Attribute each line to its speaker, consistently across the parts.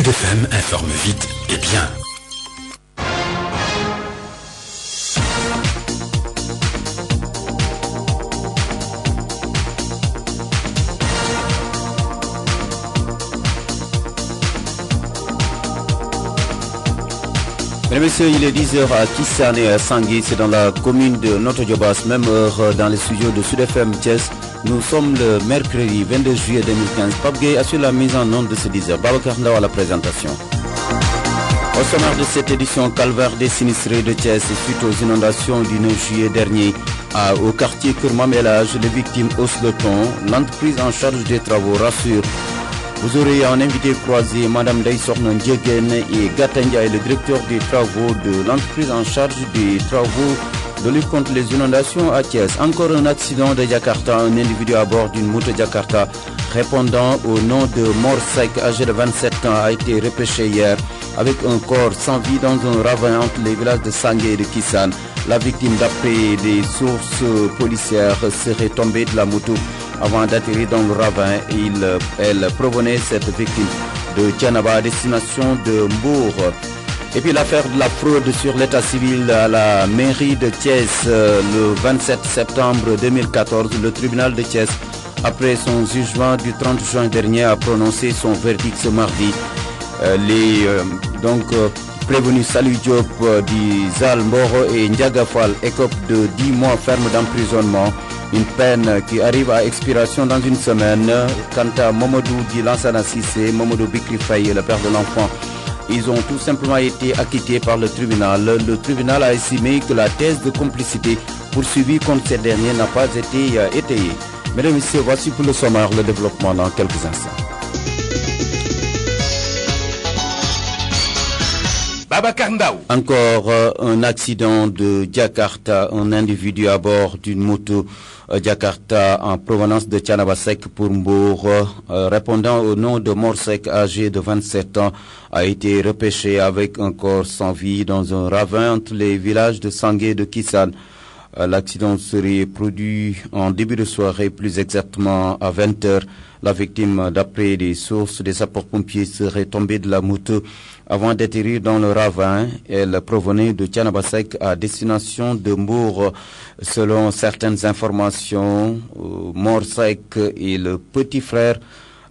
Speaker 1: Sud FM informe vite et bien.
Speaker 2: Mesdames et messieurs, il est 10h à Kissan et à Sangui, c'est dans la commune de Notto Diobass, même heure dans les studios de Sud FM Thiès. Nous sommes le mercredi 22 juillet 2015. Pape Gueye assure la mise en onde de ce 10h. Babacar Ndao à la présentation. Au sommaire de cette édition, calvaire des sinistrés de Thiès suite aux inondations du 9 juillet dernier au quartier Kermam Elhadj, les victimes haussent le ton. L'entreprise en charge des travaux rassure. Vous aurez un invité croisé, Madame Ndeye Sokhna Ndiéguène et Gata Ndiaye, le directeur des travaux de l'entreprise en charge des travaux de lutte contre les inondations à Thiès. Encore un accident de Jakarta, un individu à bord d'une moto Jakarta répondant au nom de Morsek, âgé de 27 ans, a été repêché hier avec un corps sans vie dans un ravin entre les villages de Sangué et de Kissan. La victime, d'après des sources policières, serait tombée de la moto avant d'atterrir dans le ravin. Elle provenait, cette victime, de Thiénaba à destination de Mbour. Et puis l'affaire de la fraude sur l'état civil à la mairie de Thiès le 27 septembre 2014, le tribunal de Thiès, après son jugement du 30 juin dernier, a prononcé son verdict ce mardi. Prévenu Salou Diop d'Izal Mboro et Ndiaga Fall écopent de 10 mois ferme d'emprisonnement, une peine qui arrive à expiration dans une semaine. Quant à Mamadou Di Lansana Sissé, Mamadou Bikri Faye, le père de l'enfant, ils ont tout simplement été acquittés par le tribunal. Le tribunal a estimé que la thèse de complicité poursuivie contre ces derniers n'a pas été étayée. Mesdames et messieurs, voici pour le sommaire, le développement dans quelques instants. Encore un accident de Jakarta, un individu à bord d'une moto Jakarta en provenance de Thiénaba-Sek pour Mbour, répondant au nom de Morsek, âgé de 27 ans, a été repêché avec un corps sans vie dans un ravin entre les villages de Sangué et de Kissan. L'accident serait produit en début de soirée, plus exactement à 20h. La victime, d'après des sources des sapeurs-pompiers, serait tombée de la moto avant d'atterrir dans le ravin. Elle provenait de Thiénaba-Sek à destination de Mbour. Selon certaines informations, Morsek est le petit frère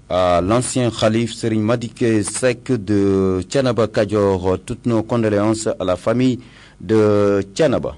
Speaker 2: à l'ancien calife Serigne Madické Seck de Thiénaba Kadior. Toutes nos condoléances à la famille de Thiénaba.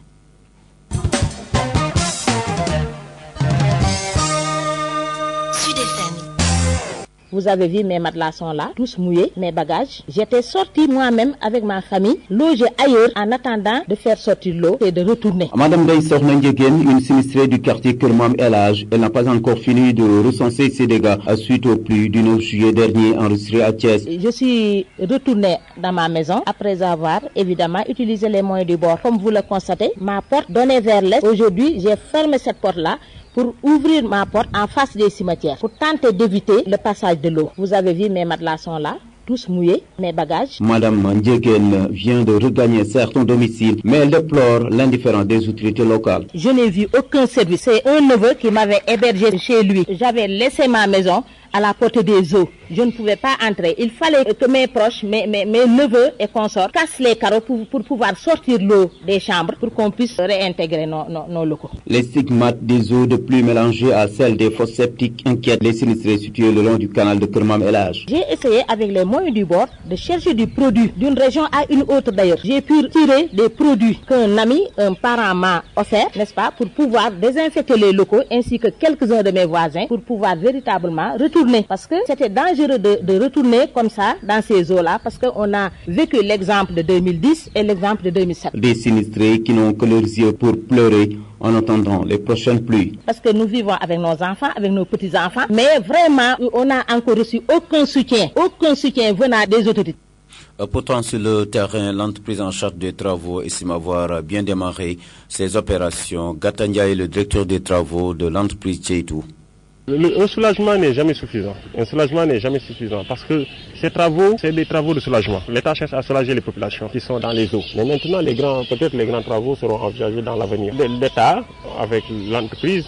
Speaker 3: Vous avez vu, mes matelas sont là, tous mouillés, mes bagages. J'étais sortie moi-même avec ma famille, logée ailleurs en attendant de faire sortir l'eau et de retourner.
Speaker 2: Madame Ndeye Sokhna Ndiéguène, une sinistrée du quartier Kermam Elhadj, elle n'a pas encore fini de recenser ses dégâts suite au pluie du 9 juillet dernier enregistré à Thiès.
Speaker 3: Je suis retournée dans ma maison après avoir évidemment utilisé les moyens du bord. Comme vous le constatez, ma porte donnait vers l'est. Aujourd'hui, j'ai fermé cette porte-là pour ouvrir ma porte en face des cimetières, pour tenter d'éviter le passage de l'eau. Vous avez vu, mes matelas sont là, tous mouillés, mes bagages.
Speaker 2: Madame Ndiéguène vient de regagner son domicile, mais elle déplore l'indifférence des autorités locales.
Speaker 3: Je n'ai vu aucun service. C'est un neveu qui m'avait hébergé chez lui. J'avais laissé ma maison à la portée des eaux. Je ne pouvais pas entrer. Il fallait que mes proches, mes neveux et consorts cassent les carreaux pour pouvoir sortir l'eau des chambres pour qu'on puisse réintégrer nos locaux.
Speaker 2: Les stigmates des eaux de pluie mélangées à celles des fosses septiques inquiètent les sinistrés situés le long du canal de Kermam Elhadj.
Speaker 3: J'ai essayé avec les moyens du bord de chercher du produit d'une région à une autre d'ailleurs. J'ai pu tirer des produits qu'un ami, un parent m'a offert, n'est-ce pas, pour pouvoir désinfecter les locaux ainsi que quelques-uns de mes voisins pour pouvoir véritablement retourner. Parce que c'était dangereux de retourner comme ça dans ces eaux-là parce qu'on a vécu l'exemple de 2010 et l'exemple de 2007.
Speaker 2: Des sinistrés qui n'ont que leurs yeux pour pleurer en attendant les prochaines pluies.
Speaker 3: Parce que nous vivons avec nos enfants, avec nos petits-enfants, mais vraiment, on n'a encore reçu aucun soutien venant des autorités.
Speaker 2: Pourtant, sur le terrain, l'entreprise en charge des travaux estime avoir bien démarré ses opérations. Gata Ndiaye, le directeur des travaux de l'entreprise Tcheitou.
Speaker 4: Un soulagement n'est jamais suffisant. Un soulagement n'est jamais suffisant parce que ces travaux, c'est des travaux de soulagement. L'État cherche à soulager les populations qui sont dans les eaux. Mais maintenant, peut-être les grands travaux seront envisagés dans l'avenir. L'État, avec l'entreprise,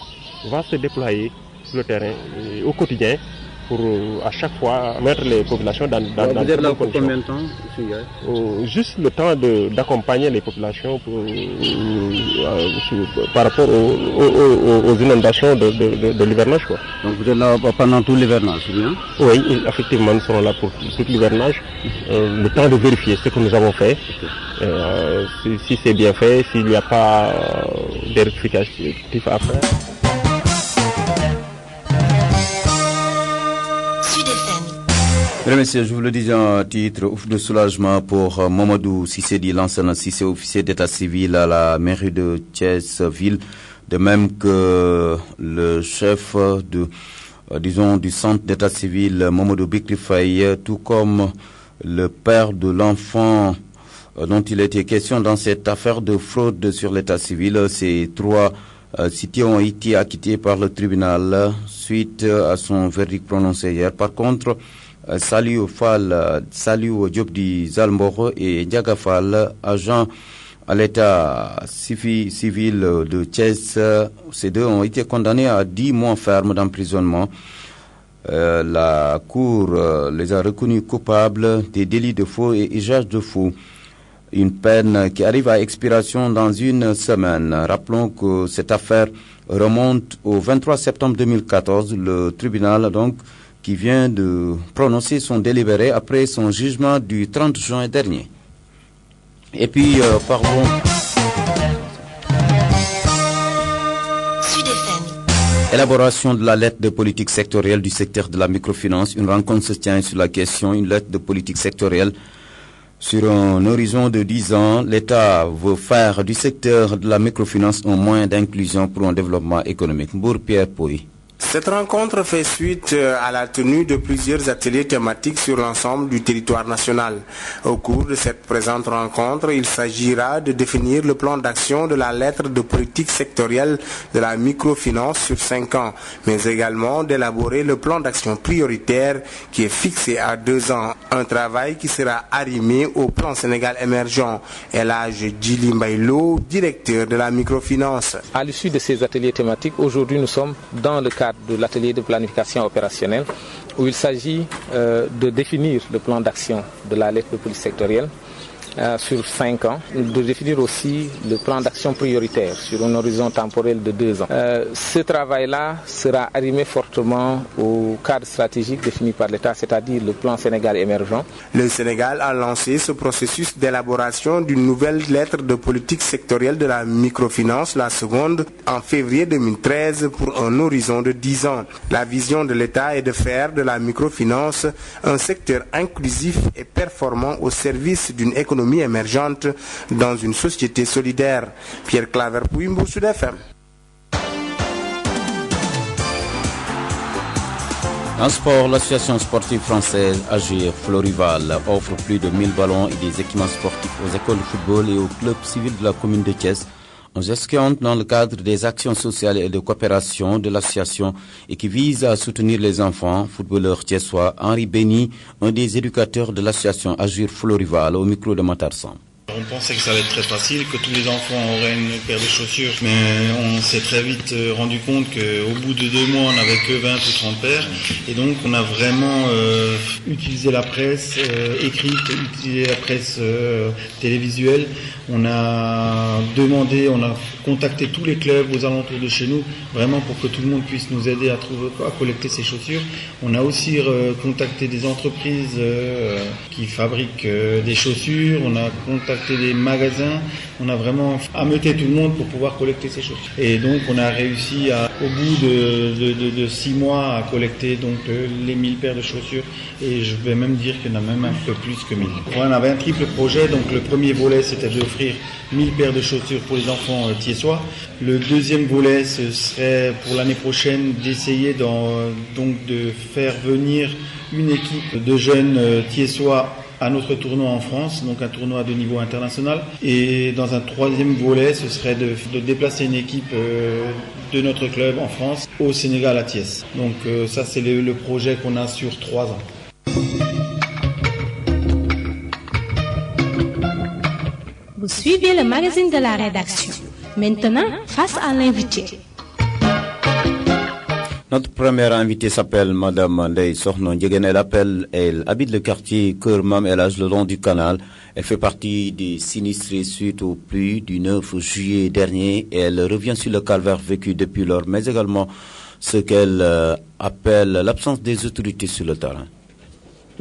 Speaker 4: va se déployer sur le terrain au quotidien pour à chaque fois mettre les populations dans
Speaker 2: vous êtes là pour combien de temps?
Speaker 4: Juste le temps d'accompagner les populations par rapport aux inondations de l'hivernage, quoi.
Speaker 2: Donc vous êtes là pendant tout l'hivernage, c'est bien?
Speaker 4: Oui, effectivement, nous serons là pour tout l'hivernage. Le temps de vérifier ce que nous avons fait. Si c'est bien fait, s'il n'y a pas de rectificatifs à faire.
Speaker 2: Mesdames et messieurs, je vous le disais en titre, ouf de soulagement pour Mamadou Cissé, l'ancien Cissé, officier d'état civil à la mairie de Thiès-Ville, de même que le chef du centre d'état civil, Mamadou Bikri Faye, tout comme le père de l'enfant dont il était question dans cette affaire de fraude sur l'état civil. Ces trois cités ont été acquittés par le tribunal suite à son verdict prononcé hier. Par contre, Saliou Diop di Zalmboro et Ndiaga Fall, agents à l'état civil de Thiès, ces deux ont été condamnés à 10 mois ferme d'emprisonnement. La Cour les a reconnus coupables des délits de faux et usage de faux. Une peine qui arrive à expiration dans une semaine. Rappelons que cette affaire remonte au 23 septembre 2014. Le tribunal, donc, qui vient de prononcer son délibéré après son jugement du 30 juin dernier. Et puis, pardon. Élaboration de la lettre de politique sectorielle du secteur de la microfinance. Une rencontre se tient sur la question, une lettre de politique sectorielle. Sur un horizon de 10 ans, l'État veut faire du secteur de la microfinance un moyen d'inclusion pour un développement économique. Mbour Pierre Pouy.
Speaker 5: Cette rencontre fait suite à la tenue de plusieurs ateliers thématiques sur l'ensemble du territoire national. Au cours de cette présente rencontre, il s'agira de définir le plan d'action de la lettre de politique sectorielle de la microfinance sur 5 ans, mais également d'élaborer le plan d'action prioritaire qui est fixé à 2 ans. Un travail qui sera arrimé au plan Sénégal émergent. Elhadji Djili Mbaye-Lo, directeur de la microfinance.
Speaker 6: À l'issue de ces ateliers thématiques, aujourd'hui nous sommes dans le cadre de l'atelier de planification opérationnelle où il s'agit de définir le plan d'action de la lettre de politique sectorielle sur 5 ans, de définir aussi le plan d'action prioritaire sur un horizon temporel de 2 ans. Ce travail-là sera arrimé fortement au cadre stratégique défini par l'État, c'est-à-dire le plan Sénégal émergent.
Speaker 5: Le Sénégal a lancé ce processus d'élaboration d'une nouvelle lettre de politique sectorielle de la microfinance, la seconde, en février 2013 pour un horizon de 10 ans. La vision de l'État est de faire de la microfinance un secteur inclusif et performant au service d'une économie émergente dans une société solidaire. Pierre Claver Pouimbo, Sud FM.
Speaker 2: En sport, l'association sportive française Agir Florival offre plus de 1000 ballons et des équipements sportifs aux écoles de football et aux clubs civils de la commune de Thiès, en gestion dans le cadre des actions sociales et de coopération de l'association et qui vise à soutenir les enfants. Footballeur thiessois Henri Béni, un des éducateurs de l'association Agir Florival, au micro de Matarsan.
Speaker 7: On pensait que ça allait être très facile, que tous les enfants auraient une paire de chaussures, mais on s'est très vite rendu compte qu'au bout de 2 mois, on n'avait que 20 ou 30 paires. Et donc, on a vraiment utilisé la presse écrite, utilisé la presse télévisuelle. On a contacté tous les clubs aux alentours de chez nous, vraiment pour que tout le monde puisse nous aider à collecter ces chaussures. On a aussi contacté des entreprises qui fabriquent des chaussures. On a contacté des magasins, on a vraiment ameuté tout le monde pour pouvoir collecter ces chaussures. Et donc on a réussi au bout de 6 mois à collecter donc les 1000 paires de chaussures, et je vais même dire qu'il y en a même un peu plus que 1000. On avait un triple projet, donc le premier volet c'était d'offrir 1000 paires de chaussures pour les enfants thiessois. Le deuxième volet ce serait pour l'année prochaine d'essayer donc de faire venir une équipe de jeunes thiessois à notre tournoi en France, donc un tournoi de niveau international. Et dans un troisième volet, ce serait de déplacer une équipe de notre club en France au Sénégal à Thiès. Donc ça c'est le projet qu'on a sur 3 ans.
Speaker 8: Vous suivez le magazine de la rédaction. Maintenant, face à l'invité.
Speaker 2: Notre première invitée s'appelle Madame Ndeye Sokhna Ndiéguène. Elle habite le quartier Keur Mam El Hadj le long du canal. Elle fait partie des sinistrés suite aux pluies du 9 juillet dernier. Et elle revient sur le calvaire vécu depuis lors, mais également ce qu'elle appelle l'absence des autorités sur le terrain.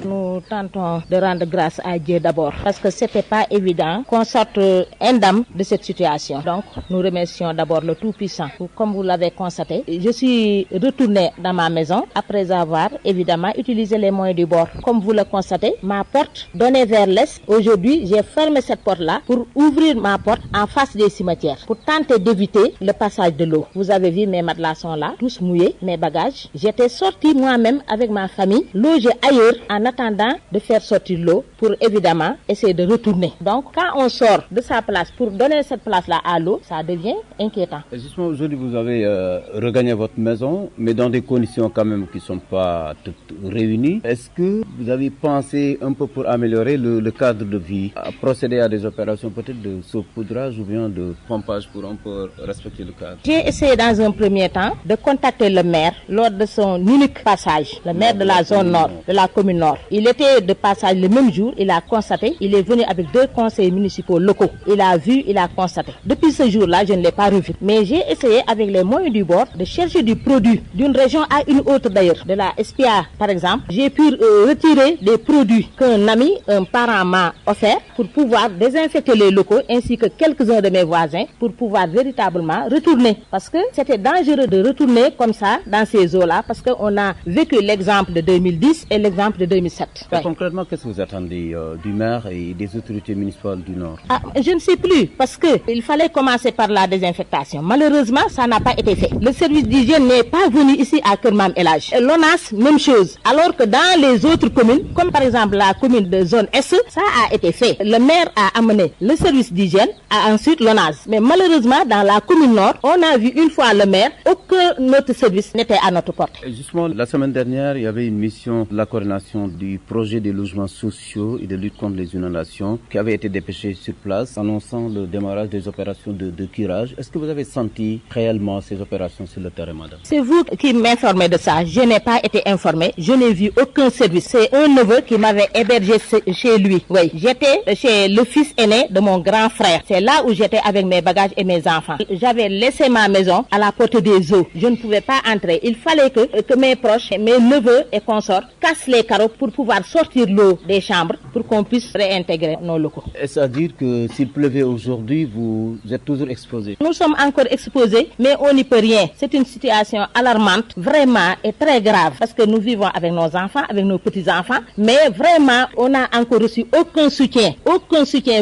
Speaker 3: Nous tentons de rendre grâce à Dieu d'abord, parce que c'était pas évident qu'on sorte indemne de cette situation. Donc, nous remercions d'abord le Tout-Puissant. Comme vous l'avez constaté, je suis retournée dans ma maison après avoir évidemment utilisé les moyens du bord. Comme vous le constatez, ma porte donnait vers l'est. Aujourd'hui, j'ai fermé cette porte-là pour ouvrir ma porte en face des cimetières, pour tenter d'éviter le passage de l'eau. Vous avez vu, mes matelas sont là, tous mouillés, mes bagages. J'étais sortie moi-même avec ma famille, logée ailleurs en attendant de faire sortir l'eau pour évidemment essayer de retourner. Donc quand on sort de sa place pour donner cette place-là à l'eau, ça devient inquiétant.
Speaker 2: Et justement, aujourd'hui, vous avez regagné votre maison, mais dans des conditions quand même qui ne sont pas toutes réunies. Est-ce que vous avez pensé un peu pour améliorer le cadre de vie, à procéder à des opérations peut-être de saupoudrage ou bien de pompage pour un peu respecter le cadre?
Speaker 3: J'ai essayé dans un premier temps de contacter le maire lors de son unique passage, le maire de la zone nord, de la commune nord. Il était de passage le même jour, il a constaté, il est venu avec 2 conseillers municipaux locaux. Il a vu, il a constaté. Depuis ce jour-là, je ne l'ai pas revu. Mais j'ai essayé avec les moyens du bord de chercher du produit d'une région à une autre d'ailleurs. De la SPA par exemple, j'ai pu retirer des produits qu'un ami, un parent m'a offert pour pouvoir désinfecter les locaux ainsi que quelques-uns de mes voisins pour pouvoir véritablement retourner. Parce que c'était dangereux de retourner comme ça dans ces eaux-là parce qu'on a vécu l'exemple de 2010 et l'exemple de 2007. Ouais.
Speaker 2: Concrètement, qu'est-ce que vous attendez du maire et des autorités municipales du Nord?
Speaker 3: Je ne sais plus parce qu'il fallait commencer par la désinfectation. Malheureusement, ça n'a pas été fait. Le service d'hygiène n'est pas venu ici à Keur Mam El Hadj. L'ONAS, même chose. Alors que dans les autres communes, comme par exemple la commune de zone S, ça a été fait. Le maire a amené le service d'hygiène, ensuite l'ONAS. Mais malheureusement, dans la commune Nord, on a vu une fois le maire, aucun autre service n'était à notre porte.
Speaker 2: Et justement, la semaine dernière, il y avait une mission de la coordination du projet des logements sociaux et de lutte contre les inondations qui avait été dépêché sur place, annonçant le démarrage des opérations de curage. Est-ce que vous avez senti réellement ces opérations sur le terrain, madame?
Speaker 3: C'est vous qui m'informez de ça. Je n'ai pas été informé. Je n'ai vu aucun service. C'est un neveu qui m'avait hébergé chez lui. Oui, j'étais chez le fils aîné de mon grand frère. C'est là où j'étais avec mes bagages et mes enfants. J'avais laissé ma maison à la porte des eaux. Je ne pouvais pas entrer. Il fallait que mes proches, mes neveux et consorts cassent les carreaux pour pouvoir sortir l'eau des chambres pour qu'on puisse réintégrer nos locaux.
Speaker 2: Est-ce à dire que s'il pleuvait aujourd'hui, vous êtes toujours exposés?
Speaker 3: Nous sommes encore exposés, mais on n'y peut rien. C'est une situation alarmante, vraiment, et très grave, parce que nous vivons avec nos enfants, avec nos petits-enfants, mais vraiment, on n'a encore reçu aucun soutien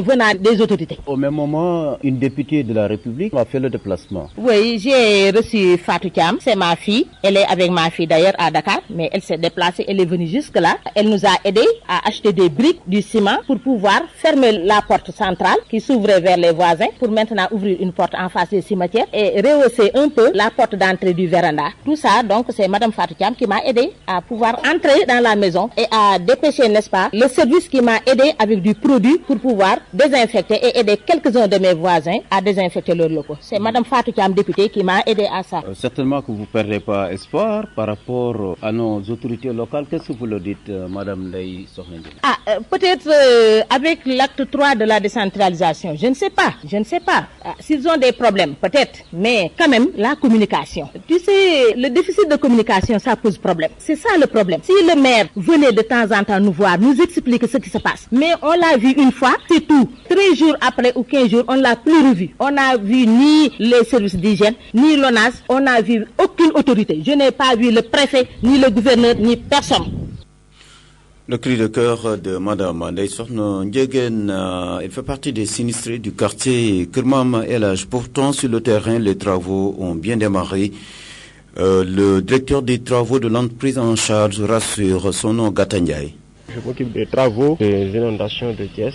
Speaker 3: venant des autorités.
Speaker 2: Au même moment, une députée de la République a fait le déplacement.
Speaker 3: Oui, j'ai reçu Fatou Thiam, c'est ma fille. Elle est avec ma fille d'ailleurs à Dakar, mais elle s'est déplacée, elle est venue jusque-là. Elle nous a aidés à acheter des briques, du ciment pour pouvoir fermer la porte centrale qui s'ouvrait vers les voisins pour maintenant ouvrir une porte en face des cimetières et rehausser un peu la porte d'entrée du véranda. Tout ça, donc, c'est Madame Fatou Thiam qui m'a aidé à pouvoir entrer dans la maison et à dépêcher, n'est-ce pas, le service qui m'a aidé avec du produit pour pouvoir désinfecter et aider quelques-uns de mes voisins à désinfecter leurs locaux. C'est Madame Fatou Thiam, députée, qui m'a aidé à ça.
Speaker 2: Certainement que vous ne perdez pas espoir par rapport à nos autorités locales. Qu'est-ce que vous leur dites, Madame Ndeye Sokhna Ndiéguène?
Speaker 3: Peut-être avec l'acte 3 de la décentralisation, je ne sais pas. S'ils ont des problèmes, peut-être, mais quand même, la communication. Tu sais, le déficit de communication, ça pose problème. C'est ça le problème. Si le maire venait de temps en temps nous voir, nous expliquer ce qui se passe, mais on l'a vu une fois, c'est tout. 13 jours après ou 15 jours, on ne l'a plus revu. On n'a vu ni les services d'hygiène, ni l'ONAS, on n'a vu aucune autorité. Je n'ai pas vu le préfet, ni le gouverneur, ni personne.
Speaker 2: Le cri de cœur de Madame Ndeye Sokhna Ndiéguène, elle fait partie des sinistrés du quartier Keur Mam El Hadj. Pourtant, sur le terrain, les travaux ont bien démarré. Le directeur des travaux de l'entreprise en charge rassure, son nom Gata Ndiaye.
Speaker 4: Je m'occupe des travaux des inondations de Thiès.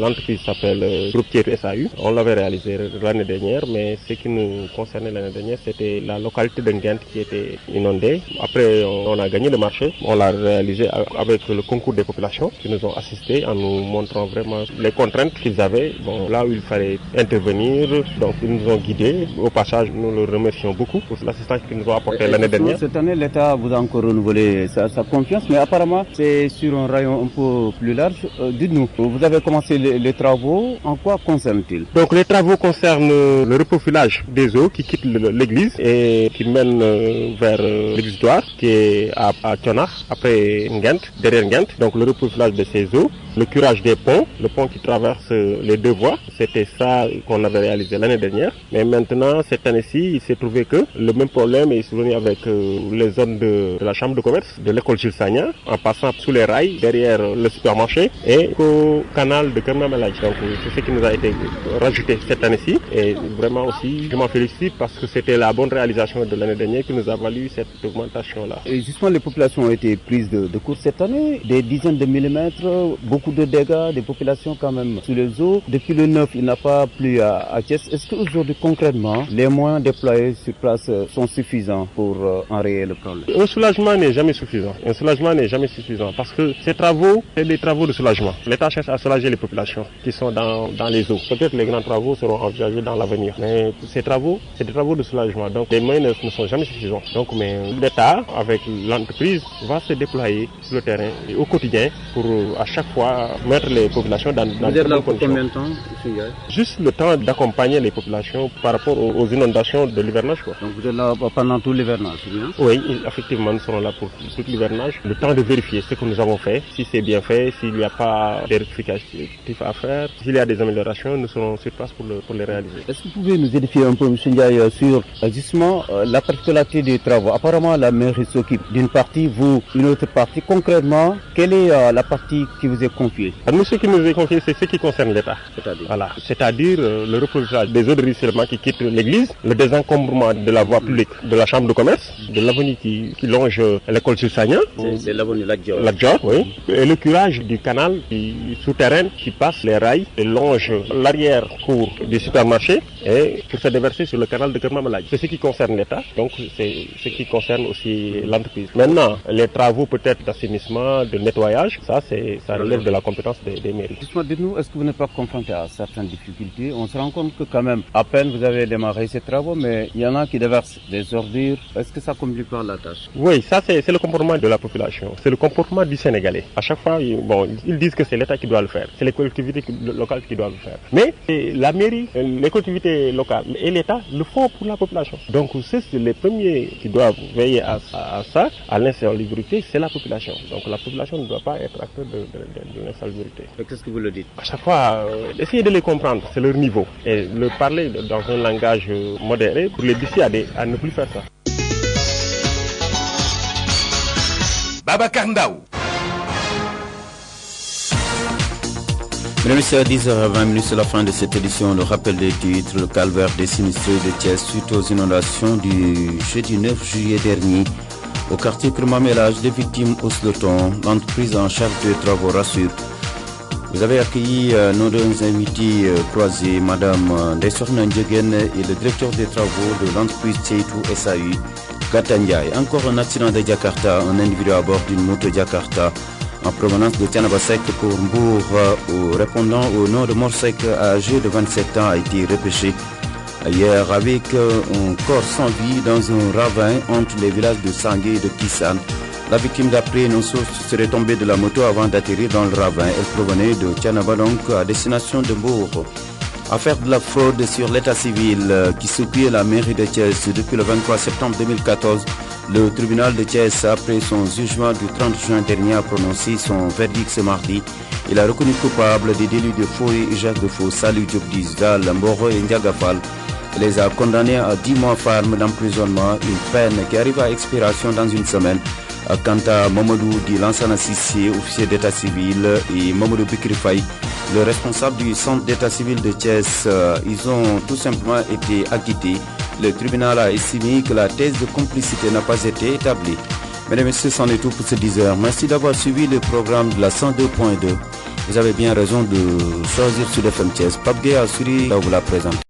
Speaker 4: L'entreprise s'appelle Groupe Thiès SAU. On l'avait réalisé l'année dernière, mais ce qui nous concernait l'année dernière, c'était la localité de Nguent qui était inondée. Après, on a gagné le marché. On l'a réalisé avec le concours des populations qui nous ont assistés en nous montrant vraiment les contraintes qu'ils avaient. Bon, là où il fallait intervenir, donc ils nous ont guidés. Au passage, nous le remercions beaucoup pour l'assistance qu'ils nous ont apporté l'année dernière.
Speaker 2: Cette année, l'État vous a encore renouvelé sa confiance, mais apparemment, c'est sur un rayon un peu plus large. Dites-nous, vous avez commencé les travaux, en quoi concernent-ils?
Speaker 4: Donc les travaux concernent le reprofilage des eaux qui quittent l'église et qui mènent vers l'exutoire qui est à Tionach, après Nguent, derrière Nguent. Donc le reprofilage de ces eaux, le curage des ponts, le pont qui traverse les deux voies, c'était ça qu'on avait réalisé l'année dernière. Mais maintenant, cette année-ci, il s'est trouvé que le même problème est survenu avec les zones de la chambre de commerce, de l'école Jules Sagna, en passant sous les rails, derrière le supermarché et au canal de Kermamelage. Donc c'est ce qui nous a été rajouté cette année-ci. Et vraiment aussi, je m'en félicite parce que c'était la bonne réalisation de l'année dernière qui nous a valu cette augmentation-là.
Speaker 2: Et justement, les populations ont été prises de court cette année, des dizaines de millimètres, beaucoup de dégâts, des populations quand même sous les eaux. Depuis le 9, il n'a pas plu à Thiès. Est-ce qu'aujourd'hui, concrètement, les moyens déployés sur place sont suffisants pour enrayer le problème?
Speaker 4: Un soulagement n'est jamais suffisant. Un soulagement n'est jamais suffisant parce que ces travaux, c'est des travaux de soulagement. L'État cherche à soulager les populations qui sont dans les eaux. Peut-être les grands travaux seront envisagés dans l'avenir. Mais ces travaux, c'est des travaux de soulagement. Donc les moyens ne sont jamais suffisants. Donc mais l'État, avec l'entreprise, va se déployer sur le terrain et au quotidien pour à chaque fois mettre les populations dans
Speaker 2: Vous êtes là pour combien de temps?
Speaker 4: Juste le temps d'accompagner les populations par rapport aux inondations de l'hivernage.
Speaker 2: Donc vous êtes là pendant tout l'hivernage, c'est bien?
Speaker 4: Oui, effectivement, nous serons là pour tout l'hivernage. Le temps de vérifier ce que nous avons fait, si c'est bien fait, s'il n'y a pas des rectificatifs à faire, s'il y a des améliorations, nous serons sur place pour les réaliser.
Speaker 2: Est-ce que vous pouvez nous édifier un peu, M. Ndiaye, sur justement la particularité des travaux? Apparemment, la mairie s'occupe d'une partie, vous une autre partie. Concrètement, quelle est la partie qui vous est confiée?
Speaker 4: Nous, ce qui nous est confié, c'est ce qui concerne l'État. C'est-à-dire le reprofilage des eaux de ruissellement qui quittent l'église, le désencombrement de la voie publique, de la chambre de commerce, de l'avenue qui longe l'école Jules Sagna.
Speaker 2: C'est l'avenue
Speaker 4: Ladjor, oui. Et le curage du canal souterrain qui passe les rails et longe l'arrière-cour du supermarché et pour se déverser sur le canal de Kermamelage. C'est ce qui concerne l'État, donc c'est ce qui concerne aussi l'entreprise. Maintenant, les travaux peut-être d'assainissement, de nettoyage, ça relève de la compétence des mairies.
Speaker 2: Justement, dites-nous, est-ce que vous n'êtes pas confronté à certaines difficultés? On se rend compte que quand même, à peine vous avez démarré ces travaux, mais il y en a qui déversent des ordures. Est-ce que ça complique pas la tâche?
Speaker 4: Oui, ça c'est le comportement de la population. C'est le comportement du Sénégalais. À chaque fois, ils disent que c'est l'État qui doit le faire. C'est les collectivités locales qui doivent le faire. Mais la mairie, les collectivités locales et l'État le font pour la population. Donc c'est les premiers qui doivent veiller à ça, à l'insalubrité, c'est la population. Donc la population ne doit pas être acteur de l'insalubrité.
Speaker 2: Qu'est-ce que vous le dites?
Speaker 4: À chaque fois, essayez de les comprendre, c'est leur niveau. Et leur parler dans un langage modéré pour les dissuader à ne plus faire ça.
Speaker 1: Babacar Ndao.
Speaker 2: Mesdames et messieurs, 10h20, c'est la fin de cette édition. Le rappel des titres, le calvaire des sinistrés de Thiès suite aux inondations du jeudi 9 juillet dernier. Au quartier Kermamelage, des victimes haussent le ton. L'entreprise en charge des travaux rassure. Vous avez accueilli nos deux invités croisés, Madame Ndesorna Ndjegen et le directeur des travaux de l'entreprise Tcheitou SAU, Gata Ndiaye. Encore un accident de Jakarta, un individu à bord d'une moto Jakarta en provenance de Tianabasek pour Mbour, répondant au nom de Morsek, âgé de 27 ans, a été repêché hier avec un corps sans vie dans un ravin entre les villages de Sangué et de Kissan. La victime, d'après nos sources, serait tombée de la moto avant d'atterrir dans le ravin. Elle provenait de Tianaba, donc à destination de Mbour. Affaire de la fraude sur l'état civil qui secouait la mairie de Thiès depuis le 23 septembre 2014. Le tribunal de Thiès, après son jugement du 30 juin dernier, a prononcé son verdict ce mardi. Il a reconnu coupable des délits de faux et usage de faux, Salou Diop Dizal, Mboro et Ndiagafal. Il les a condamnés à 10 mois ferme d'emprisonnement, une peine qui arrive à expiration dans une semaine. Quant à Mamadou Di Lansana Sissi, officier d'état civil, et Mamadou Bikri Faye, le responsable du centre d'état civil de Thiès, ils ont tout simplement été acquittés. Le tribunal a estimé que la thèse de complicité n'a pas été établie. Mesdames et messieurs, c'en est tout pour ce 10h. Merci d'avoir suivi le programme de la 102.2. Vous avez bien raison de choisir sur FM Thiès. Pape Gueye a assuré, là vous la présente.